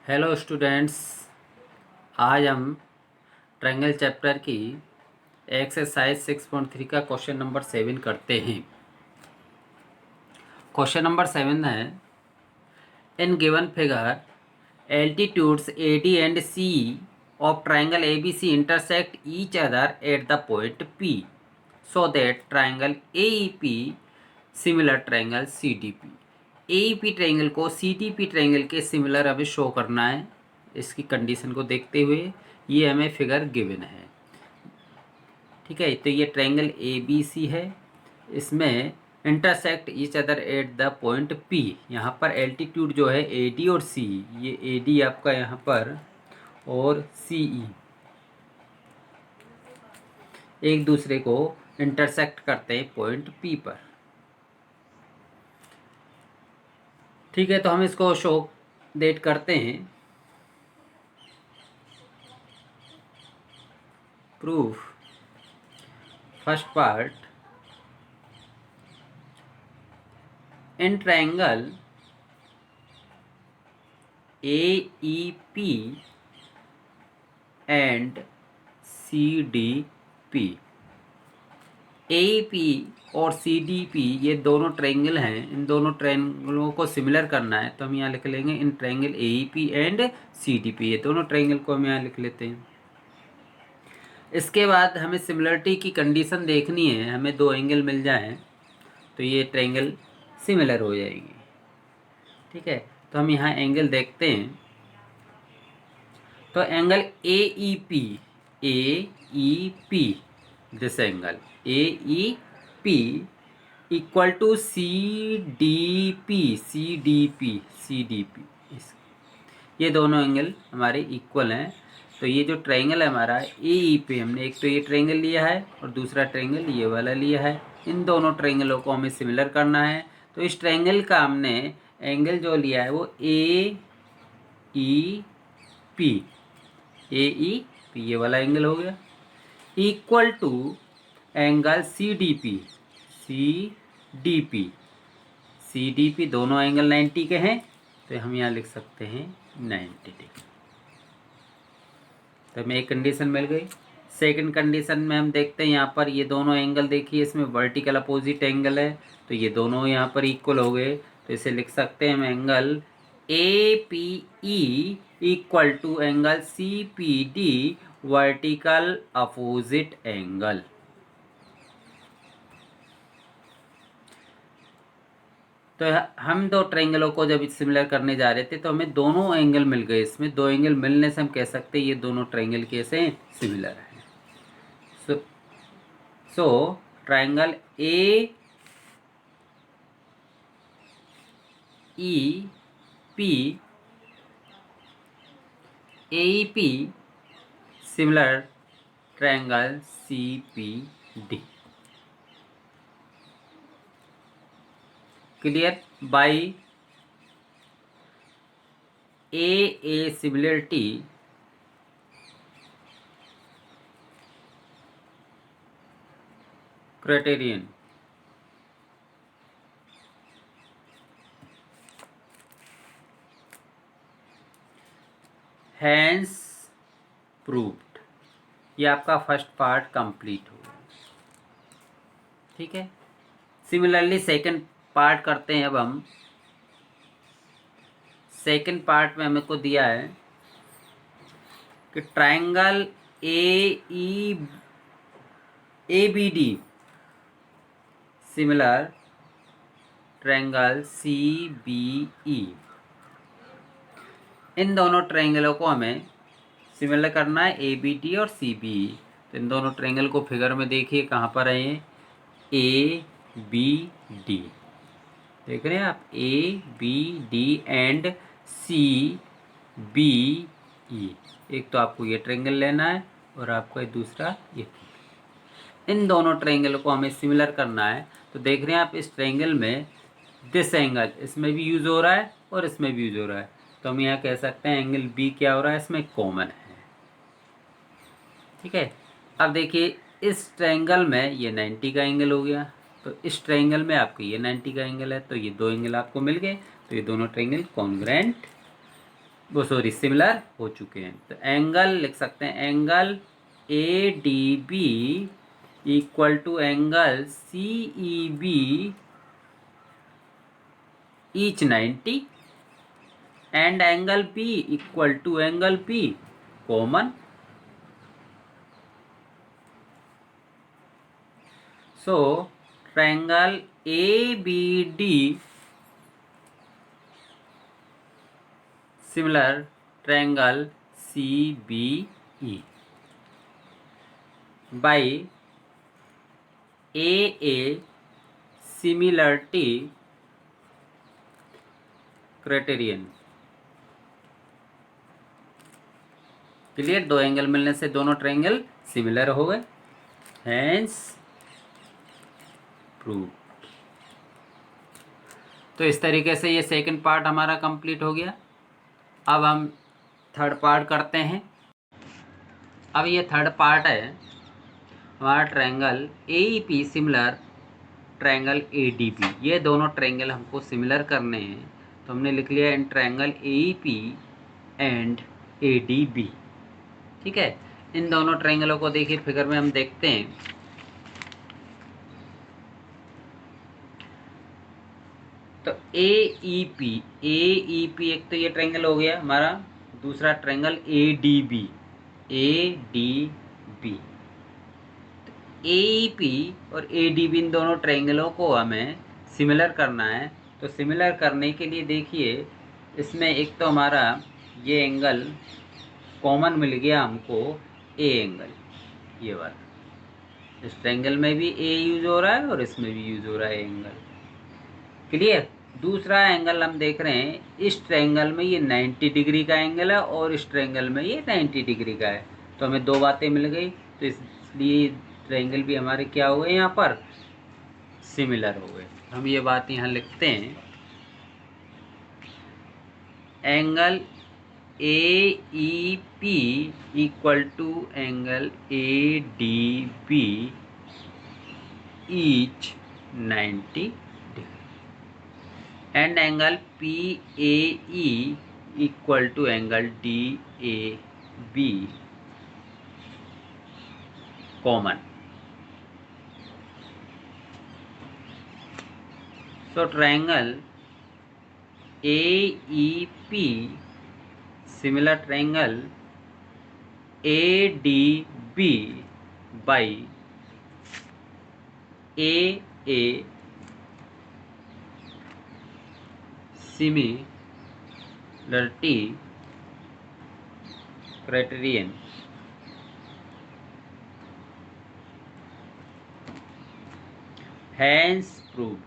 Hello students, आज हम triangle chapter की एक्सरसाइज 6.3 का क्वेश्चन नंबर 7 करते हैं। क्वेश्चन नंबर 7 है, in given figure altitudes AD and CE of triangle ABC intersect each other at the point P so that triangle AEP similar triangle CDP। AEP triangle को CDP triangle के similar हमें show करना है। इसकी condition को देखते हुए ये हमें फिगर गिवन है। ठीक है, तो ये ट्रायंगल ABC है, इसमें intersect each other at the point P। यहाँ पर एल्टीट्यूड जो है AD और CE, ये AD आपका यहाँ पर और CE एक दूसरे को इंटरसेक्ट करते हैं पॉइंट P पर। ठीक है, तो हम इसको शो डेट करते हैं। Proof first part, in triangle AEP and CDP। AEP और CDP ये दोनों ट्रायंगल हैं, इन दोनों ट्रायंगलों को सिमिलर करना है, तो हम यहाँ लिख लेंगे in triangle AEP and CDP। ये दोनों ट्रायंगल को हम यहाँ लिख लेते हैं। इसके बाद हमें सिमिलरिटी की कंडीशन देखनी है, हमें दो एंगल मिल जाएं तो ये ट्रायंगल सिमिलर हो जाएगी। ठीक है, तो हम यहाँ एंगल देखते हैं। तो angle AEP this angle AEP equal to CDP। ये दोनों एंगल हमारे इक्वल हैं। तो ये जो ट्रायंगल है हमारा AEP, हमने एक तो ये ट्रायंगल लिया है और दूसरा ट्रायंगल ये वाला लिया है। इन दोनों ट्रायंगलों को हमें सिमिलर करना है। तो इस ट्रायंगल का हमने एंगल जो लिया है वो AEP ये वाला एंगल हो गया, इक्वल टू एंगल CDP दोनों एंगल 90 के हैं, तो हम यहाँ लिख सकते हैं 90 डिग्री। तो हमें एक कंडीशन मिल गई। सेकंड कंडीशन में हम देखते हैं, यहाँ पर ये दोनों एंगल देखिए, इसमें वर्टिकल अपोजिट एंगल है, तो ये दोनों यहाँ पर इक्वल हो गए। तो इसे लिख सकते हैं हम angle APE equal to angle CPD vertical opposite angle. तो हम दो ट्रायंगलों को जब सिमिलर करने जा रहे थे तो हमें दोनों एंगल मिल गए। इसमें दो एंगल मिलने से हम कह सकते हैं ये दोनों ट्रायंगल कैसे सिमिलर हैं। So triangle AEP similar triangle CPD। Clear by A similarity criterion. Hence proved. ये आपका फर्स्ट पार्ट कंप्लीट हो। ठीक है, सिमिलरली सेकंड पार्ट करते हैं। अब हम सेकंड पार्ट में हमें को दिया है कि triangle ABD similar triangle CBE। इन दोनों ट्रायंगलों को हमें सिमिलर करना है ABD और CBE। तो इन दोनों ट्रायंगल को फिगर में देखिए कहाँ पर है, ABD देख रहे हैं आप, ABD एंड CBE। एक तो आपको ये ट्रायंगल लेना है और आपको दूसरा ये। इन दोनों ट्रायंगल को हमें सिमिलर करना है। तो देख रहे हैं आप इस ट्रायंगल में दिस एंगल इसमें भी यूज हो रहा है और इसमें भी यूज हो रहा है, तो हम यहाँ कह सकते हैं एंगल B क्या हो रहा है, इसमें कॉमन है। ठीक है, अब देखिए इस ट्रायंगल में ये 90 का एंगल हो गया, तो इस ट्रायंगल में आपको ये 90 का एंगल है, तो ये दो एंगल आपको मिल गए। तो ये दोनों ट्रायंगल कॉन्ग्रुएंट वो सॉरी सिमिलर हो चुके हैं। तो एंगल लिख सकते हैं, angle A D B equal to angle C E B each 90 and angle P equal to angle P common. So triangle A B D similar triangle CBE by AA similarity criterion। Clear, दो angle मिलने से दोनों triangle similar हो गए, hence prove. तो इस तरीके से ये सेकंड पार्ट हमारा कंप्लीट हो गया। अब हम थर्ड पार्ट करते हैं। अब ये थर्ड पार्ट है हमारा triangle AEP similar triangle ADB। ये दोनों ट्रायंगल हमको सिमिलर करने हैं, तो हमने लिख लिया in triangle AEP and ADB। ठीक है, इन दोनों ट्रायंगलों को देखिए फिगर में हम देखते हैं। तो AEP एक तो ये ट्रायंगल हो गया हमारा, दूसरा ट्रायंगल ADB। AEP और ADB इन दोनों ट्रायंगलों को हमें सिमिलर करना है। तो सिमिलर करने के लिए देखिए, इसमें एक तो हमारा ये एंगल कॉमन मिल गया हमको, ए एंगल, ये वाला। इस ट्रायंगल में भी ए यूज हो रहा है और इसमें भी यूज हो रहा है एंगल। क्लियर। दूसरा एंगल हम देख रहे हैं, इस ट्रायंगल में ये 90 डिग्री का एंगल है और इस ट्रायंगल में ये 90 डिग्री का है। तो हमें दो बातें मिल गई, तो इसलिए ट्रायंगल भी हमारे क्या हो गए, यहाँ पर सिमिलर हो गए। हम ये बात यहाँ लिखते हैं, angle AEP equal to angle ADB each 90 degree and angle PAE equal to angle DAB common. So triangle AEP similar triangle ADB by AA similarity criterion hence proved।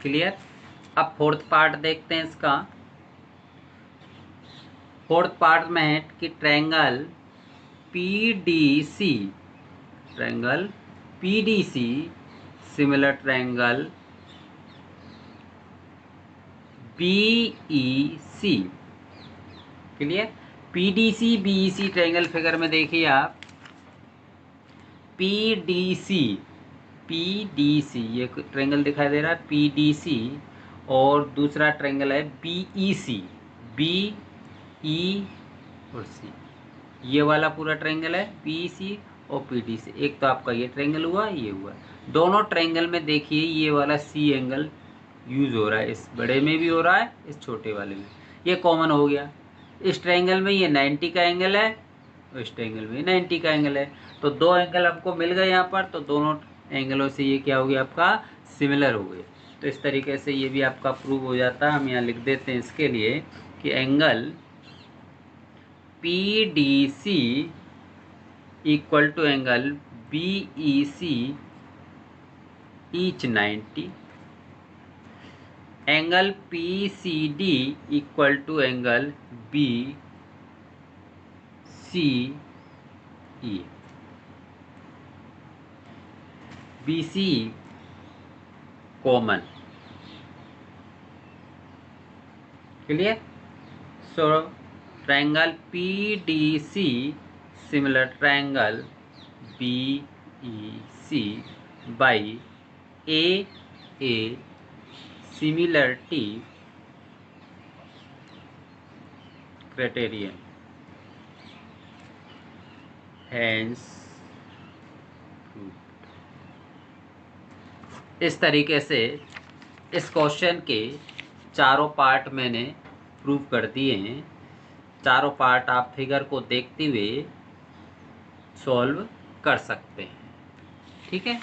Clear. अब फोर्थ पार्ट देखते हैं इसका। Fourth part में है कि triangle PDC similar triangle BEC। Clear. PDC BEC triangle figure में देखिए आप, PDC ये ट्रायंगल दिखाई दे रहा है PDC, और दूसरा ट्रायंगल है BEC, BE और C। ये वाला पूरा ट्रायंगल है BEC और PDC। एक तो आपका ये ट्रायंगल हुआ, ये हुआ। दोनों ट्रायंगल में देखिए ये वाला C एंगल यूज हो रहा है, इस बड़े में भी हो रहा है, इस छोटे वाले में। ये कॉमन हो गया। इस ट्रायंगल में ये 90 का एंगल है और इस ट्रायंगल में 90 का एंगल है। तो दो एंगल आपको मिल गए यहाँ पर, तो दोनों एंगलों से ये क्या हो गया आपका, सिमिलर हो गए। तो इस तरीके से ये भी आपका प्रूव हो जाता है। हम यहाँ लिख देते हैं इसके लिए कि angle PDC equal to angle BEC each 90, angle PCD equal to angle BC common. Clear. So triangle PDC similar triangle BEC by AA similarity criterion, hence इस तरीके से इस क्वेश्चन के चारों पार्ट मैंने प्रूव कर दिए हैं। चारों पार्ट आप फिगर को देखते हुए सॉल्व कर सकते हैं। ठीक है।